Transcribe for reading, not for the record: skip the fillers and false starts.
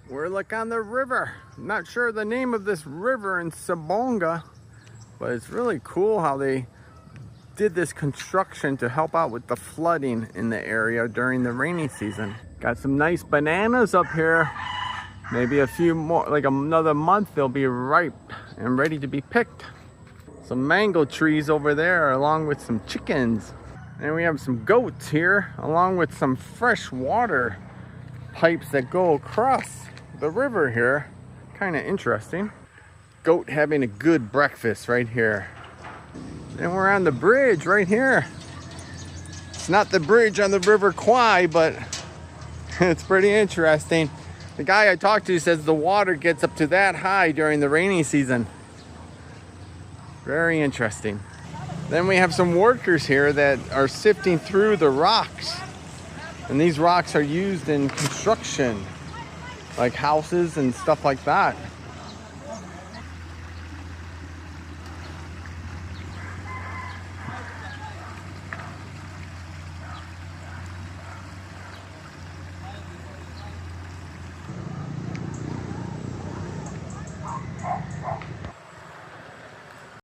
We're like on the river. I'm not sure the name of this river in Sibonga, but it's really cool how they did this construction to help out with the flooding in the area during the rainy season. Got some nice bananas up here. Maybe a few more, like another month, they'll be ripe and ready to be picked. Some mango trees over there along with some chickens. And we have some goats here along with some fresh water pipes that go across the river here. Kind of interesting. Goat having a good breakfast right here. And we're on the bridge right here. It's not the bridge on the river Kwai, but it's pretty interesting. The guy I talked to says the water gets up to that high during the rainy season. Very interesting. Then we have some workers here that are sifting through the rocks. And these rocks are used in construction, like houses and stuff like that.